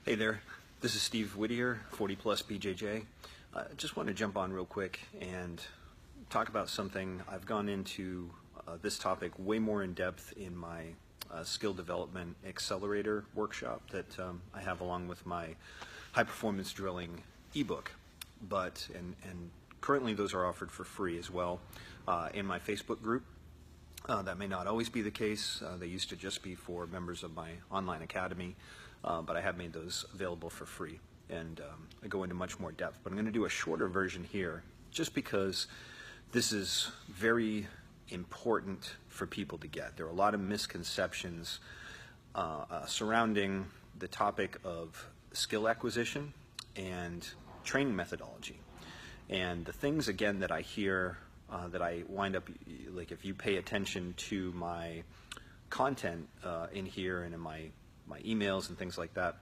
Hey there, this is Steve Whittier, 40 plus BJJ. Just want to jump on real quick and talk about something. I've gone into this topic way more in depth in my skill development accelerator workshop that I have along with my high performance drilling ebook. And currently those are offered for free as well in my Facebook group. That may not always be the case. They used to just be for members of my online academy, but I have made those available for free, and I go into much more depth. But I'm going to do a shorter version here just because this is very important for people to get. There are a lot of misconceptions surrounding the topic of skill acquisition and training methodology. And the things, again, that I hear that I wind up, like if you pay attention to my content in here and in my emails and things like that,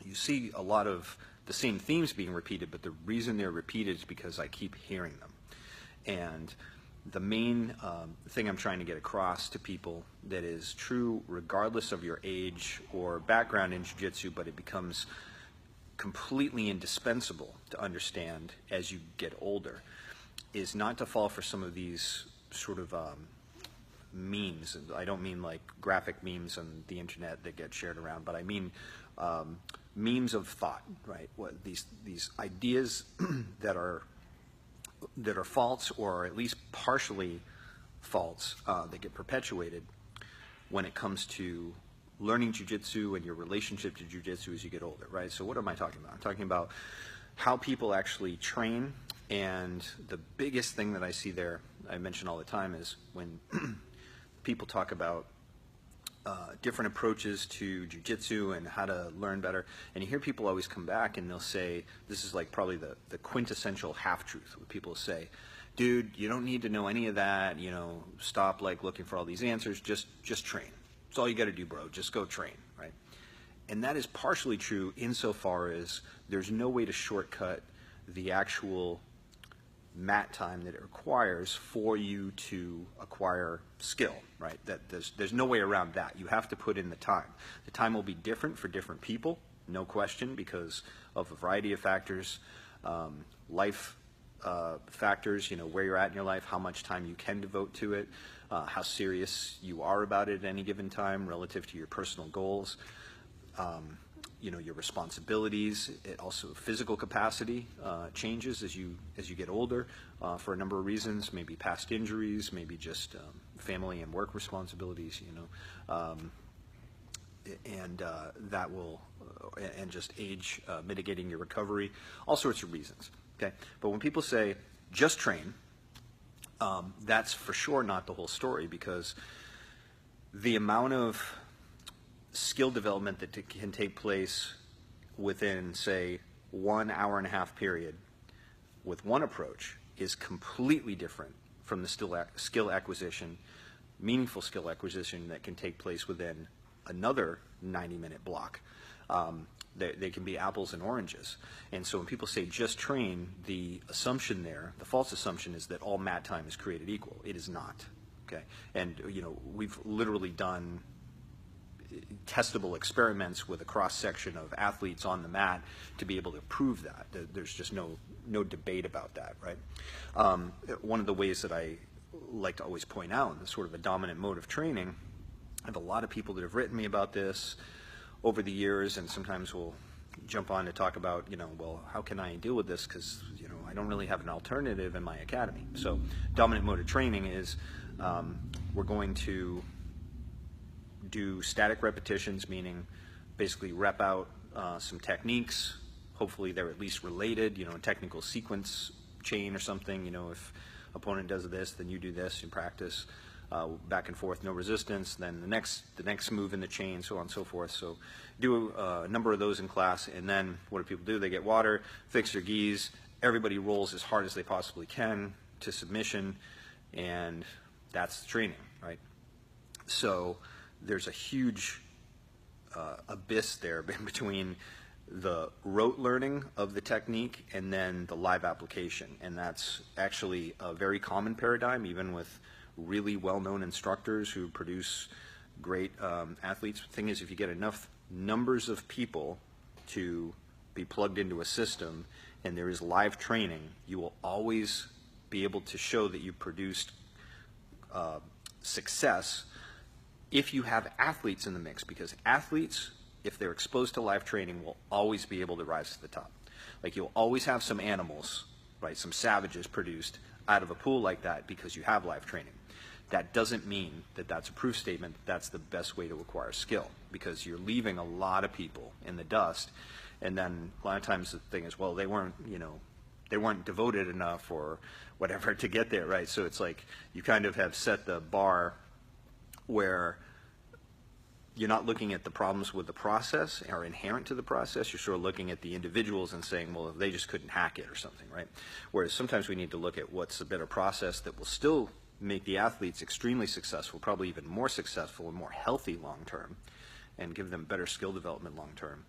you see a lot of the same themes being repeated, but the reason they're repeated is because I keep hearing them. And the main thing I'm trying to get across to people that is true regardless of your age or background in jiu-jitsu, but it becomes completely indispensable to understand as you get older, is not to fall for some of these sort of memes. I don't mean like graphic memes on the internet that get shared around, but I mean memes of thought, right? What these ideas that are false, or at least partially false, that get perpetuated when it comes to learning jiu-jitsu and your relationship to jiu-jitsu as you get older, right? So what am I talking about? I'm talking about how people actually train. And the biggest thing that I see there, I mention all the time, is when people talk about different approaches to jiu-jitsu and how to learn better, and you hear people always come back and they'll say, this is like probably the quintessential half-truth, where people say, dude, you don't need to know any of that, you know, stop like looking for all these answers, just train. That's all you got to do, bro, just go train, right? And that is partially true insofar as there's no way to shortcut the actual mat time that it requires for you to acquire skill, right? That there's no way around that. You have to put in the time. The time will be different for different people, no question, because of a variety of factors, life factors, you know, where you're at in your life, how much time you can devote to it, how serious you are about it at any given time relative to your personal goals. You know, your responsibilities, also physical capacity changes as you get older for a number of reasons, maybe past injuries, maybe just family and work responsibilities, you know, and that will, and just age mitigating your recovery, all sorts of reasons, okay? But when people say, just train, that's for sure not the whole story, because the amount of skill development that can take place within, say, 1 hour and a half period with one approach is completely different from the skill acquisition, meaningful skill acquisition that can take place within another 90-minute block. They can be apples and oranges. And so when people say just train, the assumption there, the false assumption, is that all mat time is created equal. It is not, okay? And, you know, we've literally done testable experiments with a cross-section of athletes on the mat to be able to prove that. There's just no debate about that, right? One of the ways that I like to always point out, the sort of a dominant mode of training, I have a lot of people that have written me about this over the years, and sometimes we'll jump on to talk about, you know, well, how can I deal with this, because, you know, I don't really have an alternative in my academy. So dominant mode of training is we're going to do static repetitions, meaning basically rep out some techniques. Hopefully they're at least related, you know, a technical sequence chain or something. You know, if opponent does this, then you do this in practice, back and forth, no resistance, then the next move in the chain, so on and so forth. So do a number of those in class, and then what do people do? They get water, fix their gis, everybody rolls as hard as they possibly can to submission, and that's the training, right? So there's a huge abyss there between the rote learning of the technique and then the live application. And that's actually a very common paradigm, even with really well-known instructors who produce great athletes. The thing is, if you get enough numbers of people to be plugged into a system and there is live training, you will always be able to show that you produced success if you have athletes in the mix, because athletes, if they're exposed to live training, will always be able to rise to the top. Like, you'll always have some animals, right, some savages produced out of a pool like that because you have live training. That doesn't mean that that's a proof statement that that's the best way to acquire skill, because you're leaving a lot of people in the dust. And then a lot of times the thing is, well, they weren't devoted enough or whatever to get there, right? So it's like you kind of have set the bar where you're not looking at the problems with the process or inherent to the process. You're sort of looking at the individuals and saying, well, they just couldn't hack it or something, right? Whereas sometimes we need to look at what's a better process that will still make the athletes extremely successful, probably even more successful and more healthy long term, and give them better skill development long term,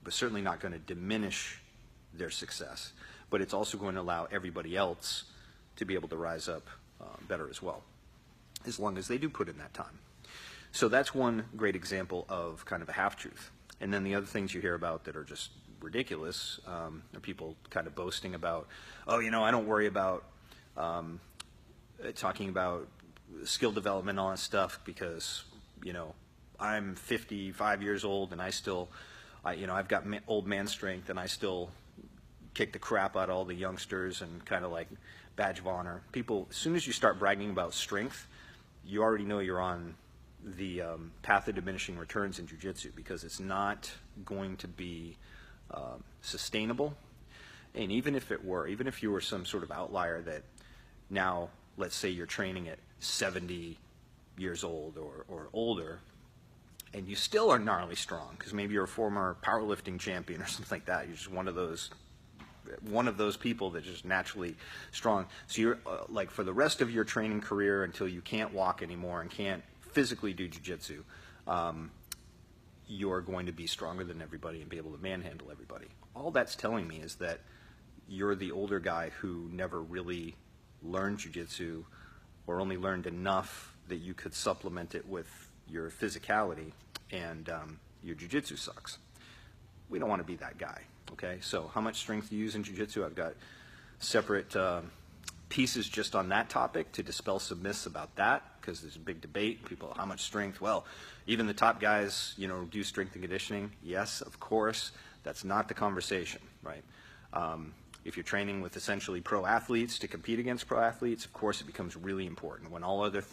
but certainly not going to diminish their success. But it's also going to allow everybody else to be able to rise up better as well, as long as they do put in that time. So that's one great example of kind of a half-truth. And then the other things you hear about that are just ridiculous are people kind of boasting about, oh, I don't worry about talking about skill development and all that stuff because, I'm 55 years old and I've got old man strength and I still kick the crap out of all the youngsters and kind of like badge of honor. People, as soon as you start bragging about strength, you already know you're on the path of diminishing returns in jiu-jitsu, because it's not going to be sustainable. And even if you were some sort of outlier that now, let's say you're training at 70 years old or older, and you still are gnarly strong, because maybe you're a former powerlifting champion or something like that. You're just one of those people that's just naturally strong. So you're like, for the rest of your training career, until you can't walk anymore and can't physically do jiu-jitsu, you're going to be stronger than everybody and be able to manhandle everybody. All that's telling me is that you're the older guy who never really learned jiu-jitsu, or only learned enough that you could supplement it with your physicality, and your jiu-jitsu sucks. We don't want to be that guy, okay? So how much strength you use in jiu-jitsu, I've got separate pieces just on that topic to dispel some myths about that, because there's a big debate. People, how much strength? Well, even the top guys, do strength and conditioning. Yes, of course. That's not the conversation, right? If you're training with essentially pro athletes to compete against pro athletes, of course it becomes really important. When all other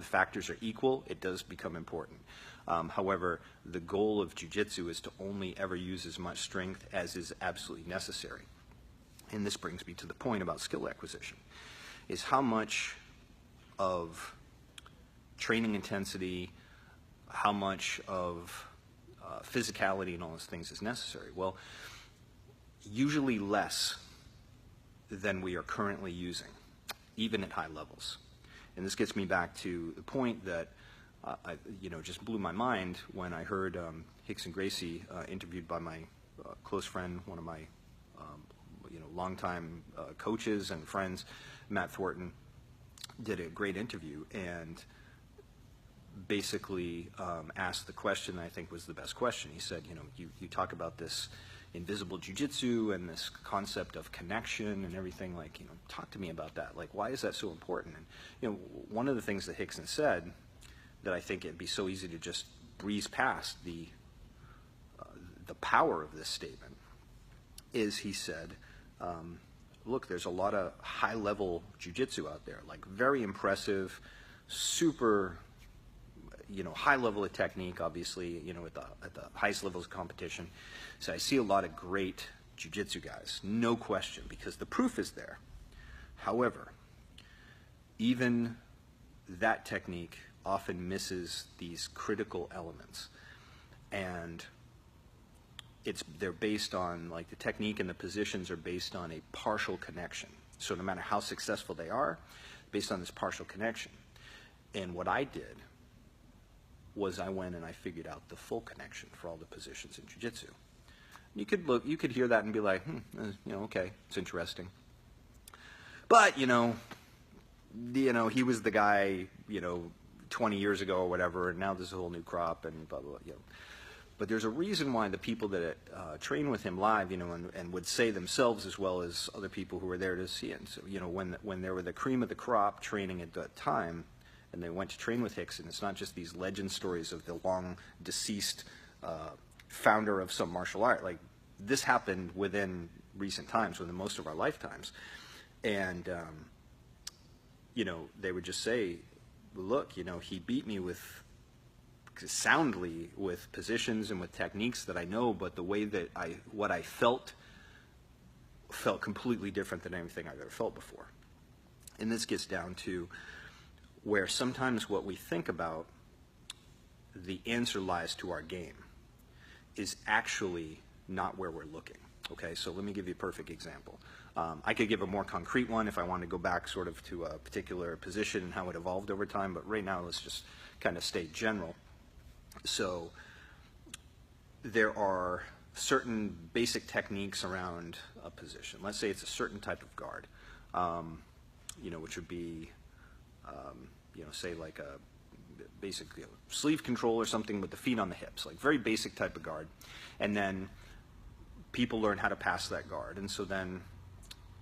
factors are equal, it does become important. However, the goal of jiu-jitsu is to only ever use as much strength as is absolutely necessary. And this brings me to the point about skill acquisition, is how much of training intensity, how much of physicality and all those things is necessary. Well, usually less than we are currently using, even at high levels. And this gets me back to the point that just blew my mind when I heard Rickson Gracie interviewed by my close friend, one of my longtime coaches and friends, Matt Thornton, did a great interview and basically asked the question that I think was the best question. He said, you talk about this invisible jiu-jitsu and this concept of connection and everything, like, talk to me about that. Like, why is that so important? And, one of the things that Rickson said that I think it'd be so easy to just breeze past the power of this statement is, he said, look, there's a lot of high-level jiu-jitsu out there, like very impressive, super, high level of technique, obviously, at the highest levels of competition. So I see a lot of great jiu-jitsu guys, no question, because the proof is there. However, even that technique often misses these critical elements, and they're based on, like, the technique and the positions are based on a partial connection. So no matter how successful they are, based on this partial connection. And what I did was I went and I figured out the full connection for all the positions in jiu-jitsu. You could hear that and be like, okay, it's interesting. But, he was the guy, 20 years ago or whatever, and now there's a whole new crop and blah, blah, blah, But there's a reason why the people that train with him live, and would say themselves as well as other people who were there to see it. So, when they were the cream of the crop training at that time, and they went to train with Rickson, it's not just these legend stories of the long deceased founder of some martial art. Like, this happened within recent times, within most of our lifetimes. And, they would just say, look, he beat me soundly with positions and with techniques that I know, but the way that what I felt completely different than anything I've ever felt before. And this gets down to where sometimes what we think about, the answer lies to our game, is actually not where we're looking. Okay, so let me give you a perfect example. I could give a more concrete one if I want to go back sort of to a particular position and how it evolved over time, but right now let's just kind of stay general. So there are certain basic techniques around a position. Let's say it's a certain type of guard, which would be, say like a basic sleeve control or something with the feet on the hips, like very basic type of guard. And then people learn how to pass that guard. And so then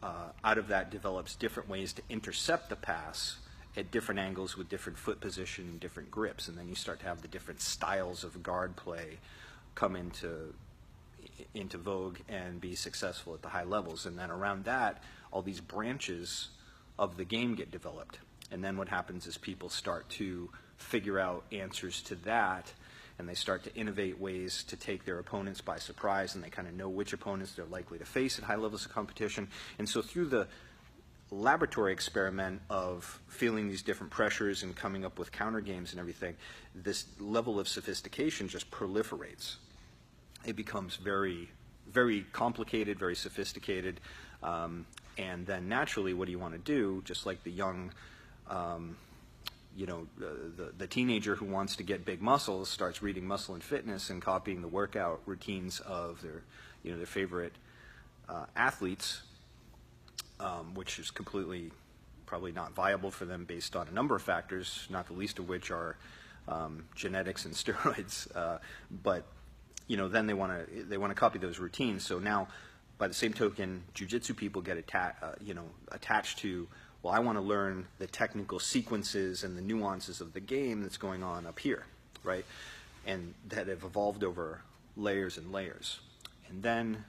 out of that develops different ways to intercept the pass at different angles with different foot position, different grips, and then you start to have the different styles of guard play come into vogue and be successful at the high levels. And then around that, all these branches of the game get developed. And then what happens is people start to figure out answers to that, and they start to innovate ways to take their opponents by surprise, and they kind of know which opponents they're likely to face at high levels of competition. And so through the laboratory experiment of feeling these different pressures and coming up with counter games and everything, this level of sophistication just proliferates. It becomes very, very complicated, very sophisticated, and then naturally what do you want to do, just like the young the teenager who wants to get big muscles starts reading Muscle and Fitness and copying the workout routines of their favorite athletes, which is completely probably not viable for them based on a number of factors, not the least of which are genetics and steroids. But then they want to copy those routines. So now, by the same token, jiu-jitsu people get attached to, well, I want to learn the technical sequences and the nuances of the game that's going on up here, right? And that have evolved over layers and layers. And then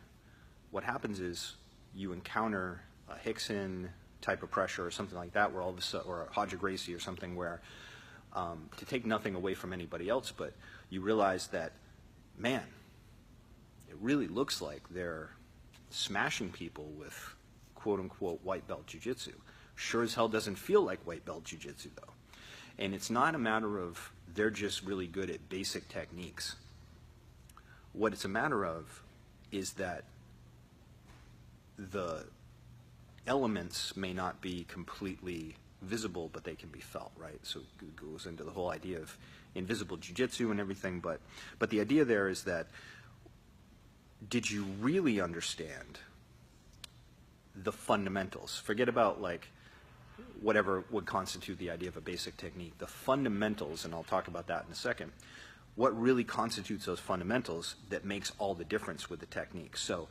what happens is you encounter a Rickson type of pressure or something like that, where all of a sudden, or a Hodge Gracie or something, where to take nothing away from anybody else, but you realize that, man, it really looks like they're smashing people with quote-unquote white belt jiu-jitsu. Sure as hell doesn't feel like white belt jiu-jitsu, though. And it's not a matter of they're just really good at basic techniques. What it's a matter of is that the elements may not be completely visible, but they can be felt, right? So it goes into the whole idea of invisible jiu-jitsu and everything, but the idea there is that, did you really understand the fundamentals? Forget about like whatever would constitute the idea of a basic technique. The fundamentals, and I'll talk about that in a second, what really constitutes those fundamentals that makes all the difference with the technique. So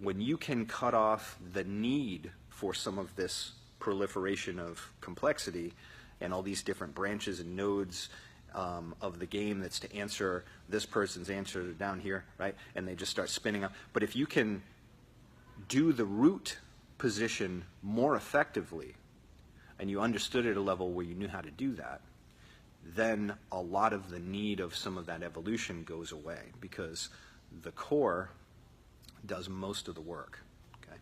when you can cut off the need for some of this proliferation of complexity and all these different branches and nodes of the game that's to answer this person's answer down here, right? And they just start spinning up. But if you can do the root position more effectively, and you understood at a level where you knew how to do that, then a lot of the need of some of that evolution goes away, because the core does most of the work. Okay,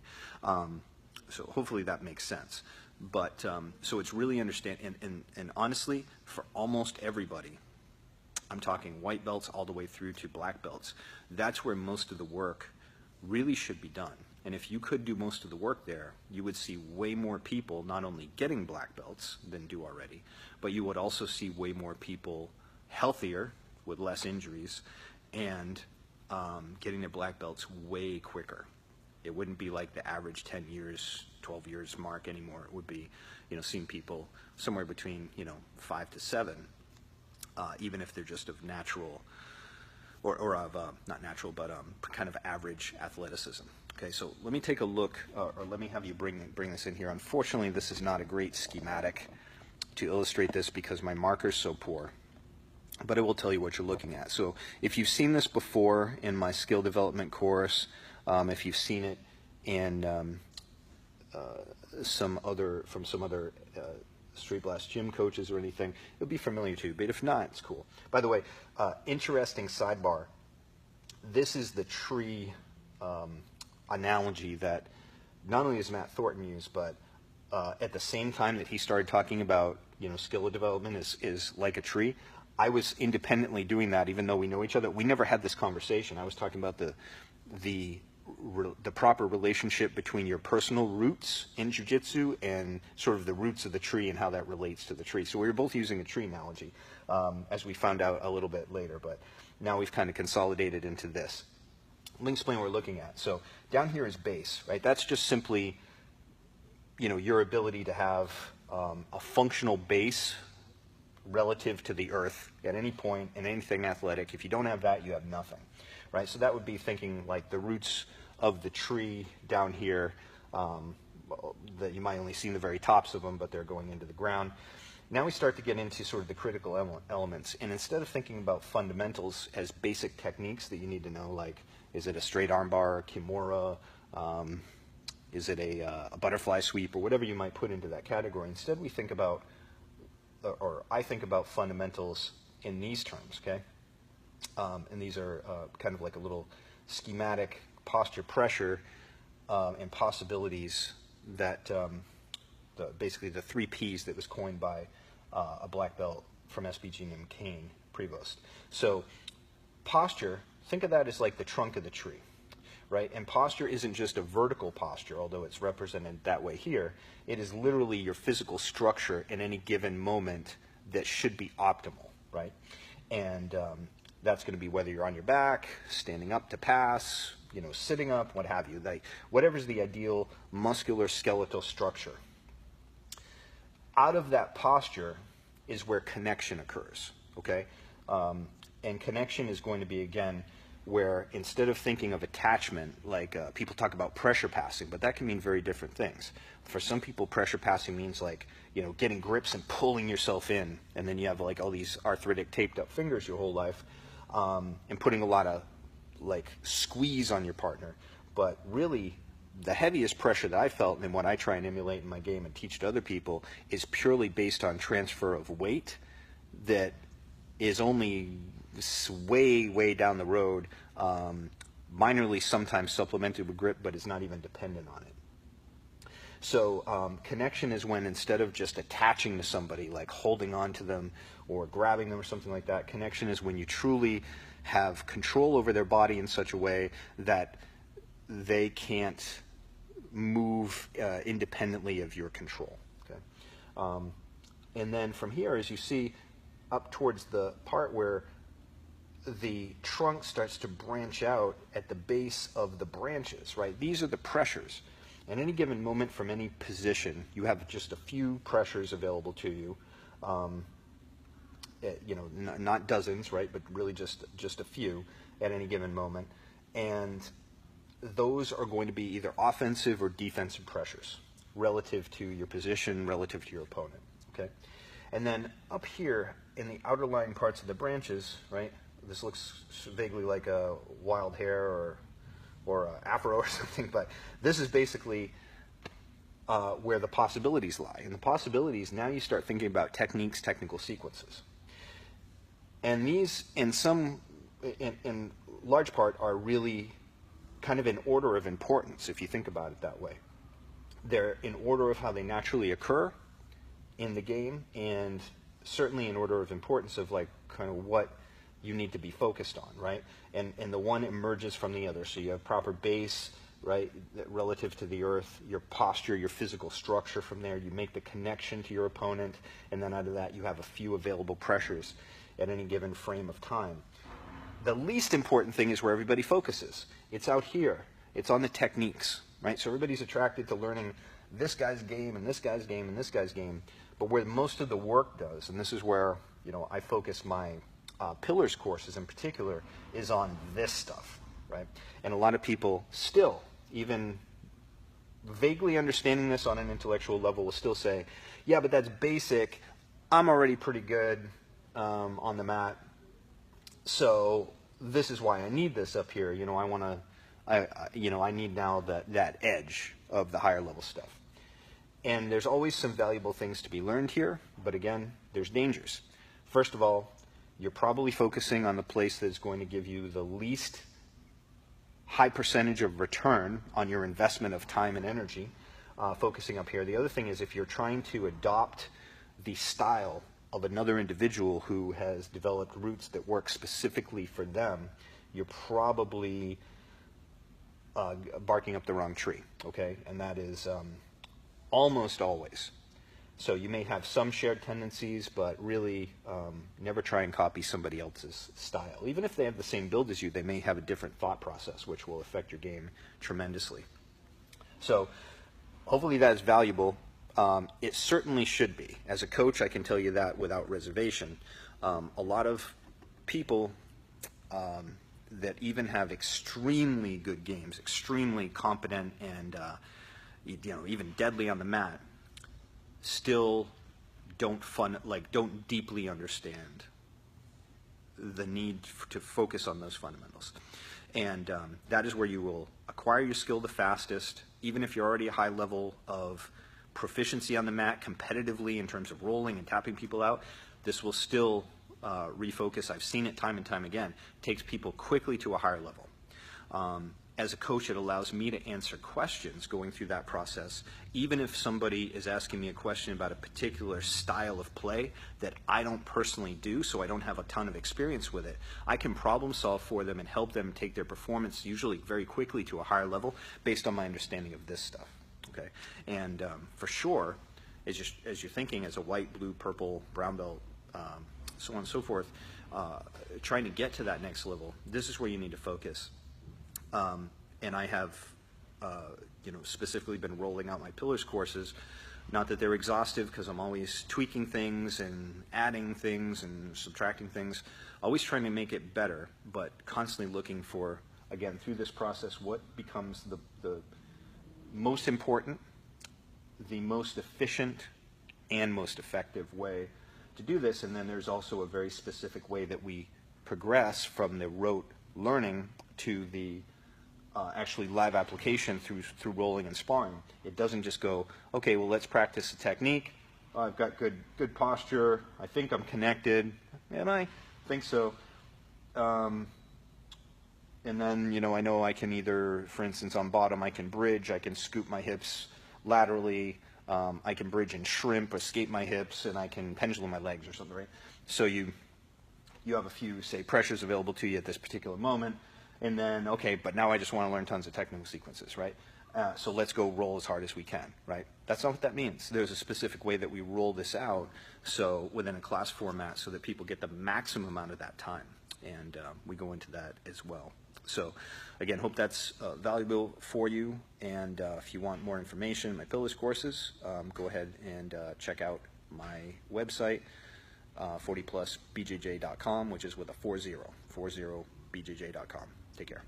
so hopefully that makes sense. But so it's really and honestly, for almost everybody, I'm talking white belts all the way through to black belts, that's where most of the work really should be done. And if you could do most of the work there, you would see way more people not only getting black belts than do already, but you would also see way more people healthier with less injuries and getting their black belts way quicker. It wouldn't be like the average 10 years, 12 years mark anymore. It would be, seeing people somewhere between, 5 to 7, even if they're just of natural or of not natural, but kind of average athleticism. Okay, so let me take a look, or let me have you bring this in here. Unfortunately, this is not a great schematic to illustrate this because my marker's so poor, but it will tell you what you're looking at. So if you've seen this before in my skill development course, if you've seen it in some other Straight Blast gym coaches or anything, it'll be familiar to you, but if not, it's cool. By the way, interesting sidebar, this is the tree analogy that not only does Matt Thornton use, but at the same time that he started talking about, skill development is like a tree, I was independently doing that even though we know each other. We never had this conversation. I was talking about the proper relationship between your personal roots in jiu-jitsu and sort of the roots of the tree and how that relates to the tree. So we were both using a tree analogy, as we found out a little bit later, but now we've kind of consolidated into this. Let me explain what we're looking at. So down here is base, right? That's just simply, your ability to have a functional base relative to the earth at any point in anything athletic. If you don't have that, you have nothing, right? So that would be thinking like the roots of the tree down here, that you might only see the very tops of them, but they're going into the ground. Now we start to get into sort of the critical elements, and instead of thinking about fundamentals as basic techniques that you need to know, like is it a straight arm bar, kimura, is it a butterfly sweep, or whatever you might put into that category, instead we think about, or I think about fundamentals in these terms, okay? And these are kind of like a little schematic posture pressure and possibilities that basically the 3 Ps that was coined by a black belt from SBG named Kane Prevost. So posture, think of that as like the trunk of the tree, right? And posture isn't just a vertical posture, although it's represented that way here. It is literally your physical structure in any given moment that should be optimal, right? And that's going to be whether you're on your back, standing up to pass, sitting up, what have you. Like, whatever's the ideal muscular skeletal structure. Out of that posture is where connection occurs, okay? And connection is going to be, again, where instead of thinking of attachment, like people talk about pressure passing, but that can mean very different things. For some people, pressure passing means like, getting grips and pulling yourself in, and then you have like all these arthritic taped up fingers your whole life, and putting a lot of like squeeze on your partner. But really, the heaviest pressure that I felt and what I try and emulate in my game and teach to other people is purely based on transfer of weight that is only way down the road, minorly sometimes supplemented with grip, but is not even dependent on it. So connection is when instead of just attaching to somebody, like holding on to them or grabbing them or something like that, connection is when you truly have control over their body in such a way that they can't move independently of your control. Okay? And then from here, as you see, up towards the part where the trunk starts to branch out at the base of the branches, right? These are the pressures. At any given moment from any position, you have just a few pressures available to you. Not dozens, right? But really just a few at any given moment. And those are going to be either offensive or defensive pressures relative to your position, relative to your opponent, okay? And then up here in the outer lying parts of the branches, right? This looks vaguely like a wild hair or an afro or something, but this is basically where the possibilities lie. And the possibilities, now you start thinking about techniques, technical sequences. And these, in large part, are really kind of in order of importance, if you think about it that way. They're in order of how they naturally occur in the game, and certainly in order of importance of like kind of what you need to be focused on, right? And the one emerges from the other. So you have proper base, right, relative to the earth, your posture, your physical structure from there. You make the connection to your opponent, and then out of that you have a few available pressures at any given frame of time. The least important thing is where everybody focuses. It's out here. It's on the techniques, right? So everybody's attracted to learning this guy's game and this guy's game and this guy's game, but where most of the work does, and this is where I focus my pillars courses in particular is on this stuff, right? And a lot of people still, even vaguely understanding this on an intellectual level, will still say, yeah, but that's basic. I'm already pretty good on the mat, so this is why I need this up here. You know, I need now that edge of the higher level stuff. And there's always some valuable things to be learned here, but again, there's dangers. First of all, you're probably focusing on the place that's going to give you the least high percentage of return on your investment of time and energy, focusing up here. The other thing is if you're trying to adopt the style of another individual who has developed routes that work specifically for them, you're probably barking up the wrong tree, okay? And that is almost always. So you may have some shared tendencies, but really never try and copy somebody else's style. Even if they have the same build as you, they may have a different thought process, which will affect your game tremendously. So hopefully that is valuable. It certainly should be. As a coach, I can tell you that without reservation. A lot of people that even have extremely good games, extremely competent and even deadly on the mat, still don't deeply understand the need to focus on those fundamentals. And that is where you will acquire your skill the fastest, even if you're already a high level of proficiency on the mat competitively in terms of rolling and tapping people out. This will still refocus. I've seen it time and time again. It takes people quickly to a higher level. As a coach, it allows me to answer questions going through that process, even if somebody is asking me a question about a particular style of play that I don't personally do, so I don't have a ton of experience with it. I can problem solve for them and help them take their performance, usually very quickly, to a higher level based on my understanding of this stuff. Okay, and for sure, as you're thinking as a white, blue, purple, brown belt, so on and so forth, trying to get to that next level, this is where you need to focus. And I have, specifically been rolling out my pillars courses. Not that they're exhaustive, because I'm always tweaking things and adding things and subtracting things, always trying to make it better, but constantly looking for, again, through this process, what becomes the most important, the most efficient, and most effective way to do this. And then there's also a very specific way that we progress from the rote learning to the actually live application through rolling and sparring. It doesn't just go, okay, well, let's practice a technique. I've got good posture. I think I'm connected. And I think so. And then, I know I can either, for instance, on bottom, I can bridge. I can scoop my hips laterally. I can bridge and shrimp, escape my hips, and I can pendulum my legs or something, right? So you have a few, say, pressures available to you at this particular moment. And then, okay, but now I just want to learn tons of technical sequences, right? So let's go roll as hard as we can, right? That's not what that means. There's a specific way that we roll this out so within a class format so that people get the maximum amount of that time. And we go into that as well. So, again, hope that's valuable for you. And if you want more information, my pillars courses, go ahead and check out my website, 40plusbjj.com, which is with a 40, bjj.com. Take care.